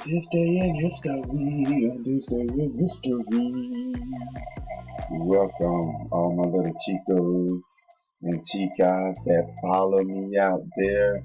This day in history, on this day in history. Welcome, all my little chicos and chicas that follow me out there.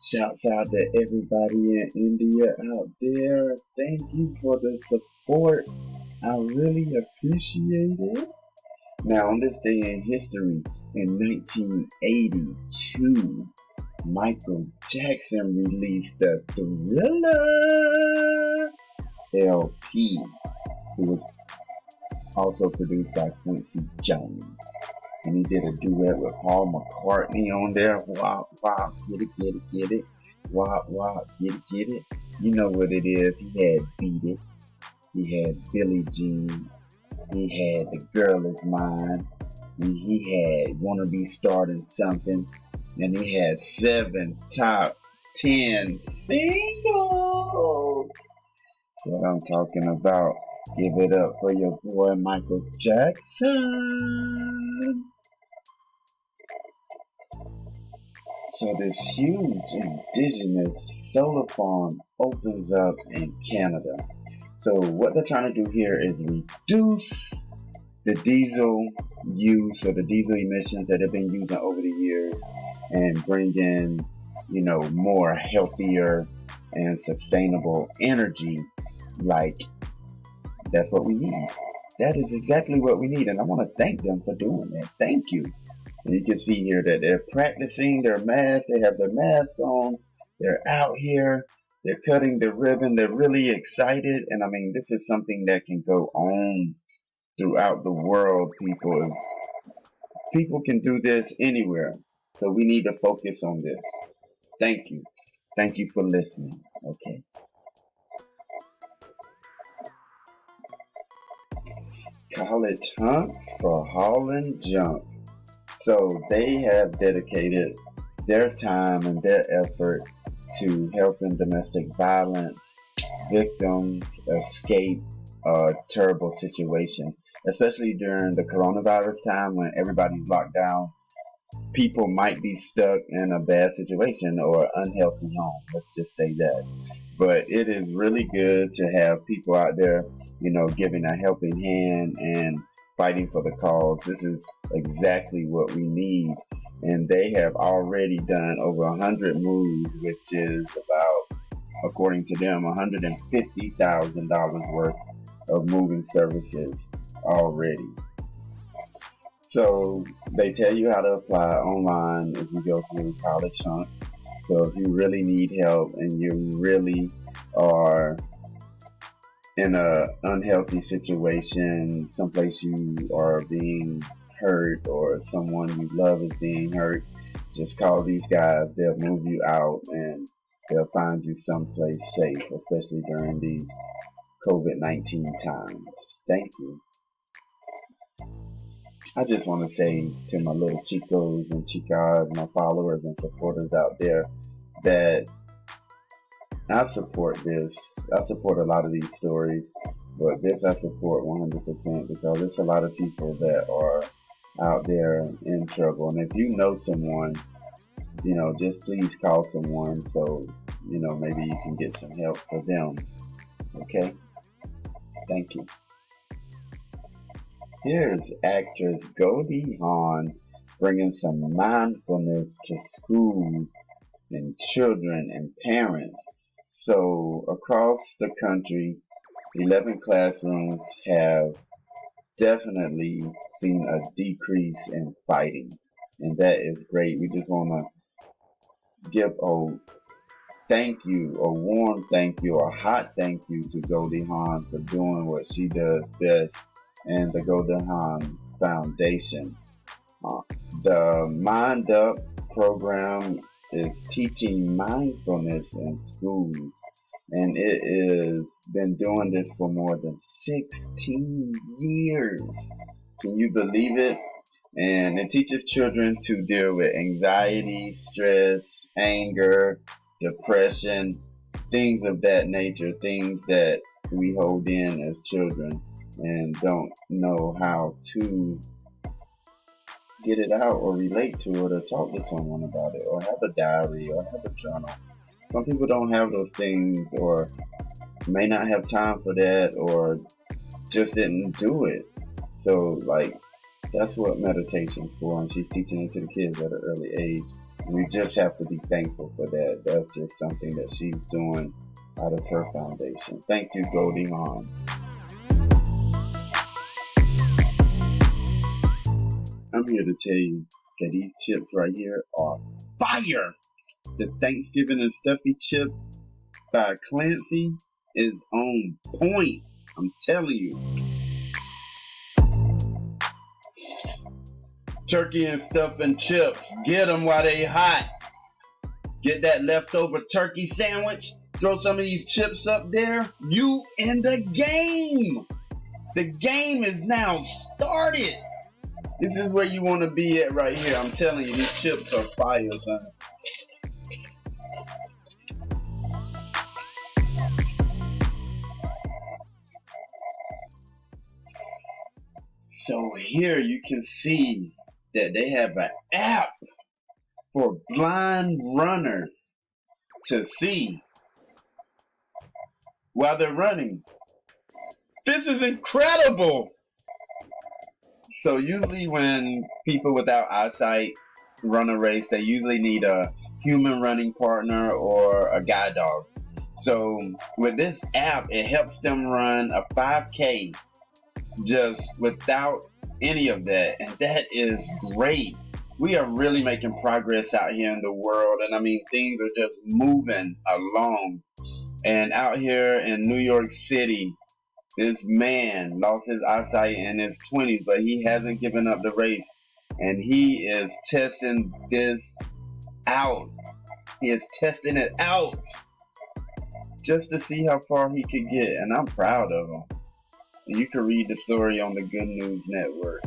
Shouts out to everybody in India out there. Thank you for the support. I really appreciate it. Now, on this day in history, in 1982, Michael Jackson released the Thriller LP. It was also produced by Quincy Jones. And he did a duet with Paul McCartney on there. Wop, wop, get it, get it, get it. Wop, wop, get it, get it. You know what it is. He had Beat It. He had Billie Jean. He had The Girl Is Mine. He had Wanna Be Starting Something. And he had 7 top 10 singles. That's what I'm talking about. Give it up for your boy Michael Jackson. So this huge indigenous solar farm opens up in Canada. So what they're trying to do here is reduce the diesel use or the diesel emissions that have been using over the years and bring in, more healthier and sustainable energy. Like, that's what we need. That is exactly what we need. And I want to thank them for doing that. Thank you. And you can see here that they're practicing their mask. They have their mask on. They're out here. They're cutting the ribbon. They're really excited. And I mean, this is something that can go on throughout the world, people. People can do this anywhere. So we need to focus on this. Thank you. Thank you for listening. Okay. College hunts for hauling junk. So they have dedicated their time and their effort to helping domestic violence victims escape a terrible situation, especially during the coronavirus time when everybody's locked down. People might be stuck in a bad situation or unhealthy home. Let's just say that. But it is really good to have people out there, giving a helping hand and fighting for the cause. This is exactly what we need. And they have already done over 100 moves, which is about, according to them, $150,000 worth of moving services already. So they tell you how to apply online if you go through College Hunt. So if you really need help and you really are in a unhealthy situation, someplace you are being hurt or someone you love is being hurt, just call these guys. They'll move you out and they'll find you someplace safe, especially during these COVID-19 times. Thank you. I just want to say to my little chicos and chicas, my followers and supporters out there, that I support this. I support a lot of these stories, but this I support 100% because it's a lot of people that are out there in trouble. And if you know someone, just please call someone so, maybe you can get some help for them. Okay? Thank you. Here's actress Goldie Hawn bringing some mindfulness to schools and children and parents. So across the country, 11 classrooms have definitely seen a decrease in fighting. And that is great. We just want to give a thank you, a warm thank you, a hot thank you to Goldie Hawn for doing what she does best, and the Goldie Hawn Foundation. The Mind Up program is teaching mindfulness in schools, and it has been doing this for more than 16 years. Can you believe it? And it teaches children to deal with anxiety, stress, anger, depression, things of that nature, things that we hold in as children and don't know how to get it out or relate to it or talk to someone about it or have a diary or have a journal. Some people don't have those things or may not have time for that or just didn't do it. So like that's what meditation's for, and she's teaching it to the kids at an early age. We just have to be thankful for that. That's just something that she's doing out of her foundation. Thank you, Goldie Hawn. I'm here to tell you that these chips right here are fire. The Thanksgiving and Stuffy chips by Clancy is on point. I'm telling you. Turkey and stuffing chips. Get them while they hot. Get that leftover turkey sandwich. Throw some of these chips up there. You in the game. The game is now started. This is where you want to be at right here. I'm telling you, these chips are fire, son. So here you can see that they have an app for blind runners to see while they're running. This is incredible. So usually when people without eyesight run a race, they usually need a human running partner or a guide dog. So with this app, it helps them run a 5K just without any of that, and that is great. We are really making progress out here in the world, and I mean things are just moving along. And out here in New York City, this man lost his eyesight in his 20s, but he hasn't given up the race, and he is testing this out. He is testing it out just to see how far he could get, and I'm proud of him. And you can read the story on the Good News Network.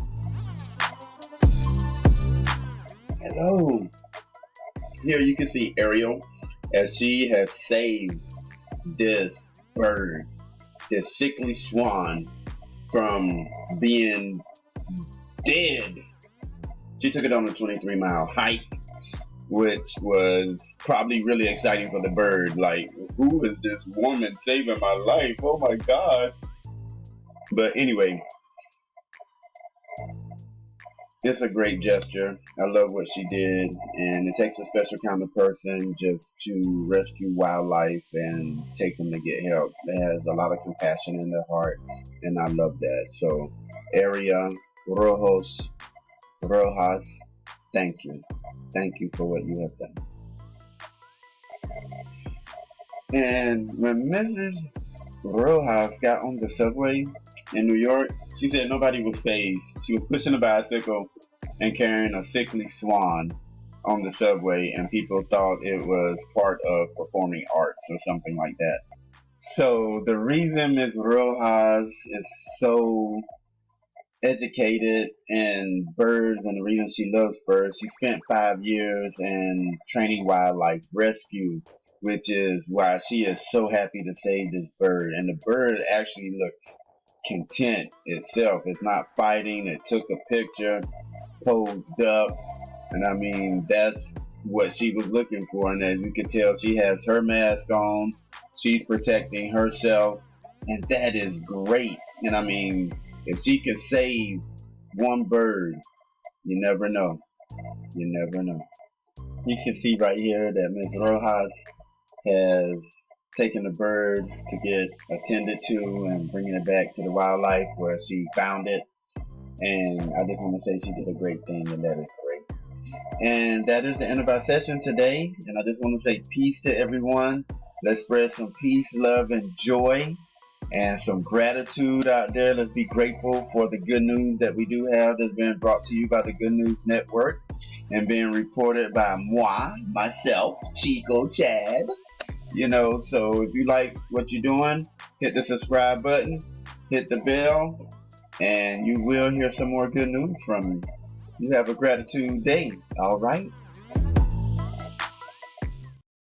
Hello. Here you can see Ariel as she has saved this bird, this sickly swan, from being dead. She took it on a 23-mile hike, which was probably really exciting for the bird. Like, who is this woman saving my life? Oh my God. But anyway, it's a great gesture. I love what she did, and it takes a special kind of person just to rescue wildlife and take them to get help. It has a lot of compassion in their heart, and I love that. So, Aria Rojas, thank you. Thank you for what you have done. And when Mrs. Rojas got on the subway in New York, she said nobody was phased. She was pushing a bicycle and carrying a sickly swan on the subway, and people thought it was part of performing arts or something like that. So the reason Ms. Rojas is so educated in birds and the reason she loves birds, she spent 5 years in training wildlife rescue, which is why she is so happy to save this bird. And the bird actually looks content itself. It's not fighting. It took a picture, posed up, and I mean that's what she was looking for. And as you can tell, she has her mask on. She's protecting herself, and that is great. And I mean, if she could save one bird, you never know. You never know. You can see right here that Ms. Rojas has taken the bird to get attended to and bringing it back to the wildlife where she found it. And I just want to say she did a great thing, and that is great. And that is the end of our session today. And I just want to say peace to everyone. Let's spread some peace, love, and joy, and some gratitude out there. Let's be grateful for the good news that we do have that's been brought to you by the Good News Network and being reported by myself, chicochadd. You know, so if you like what you're doing, hit the subscribe button, hit the bell, and you will hear some more good news from me. You have a gratitude day. All right.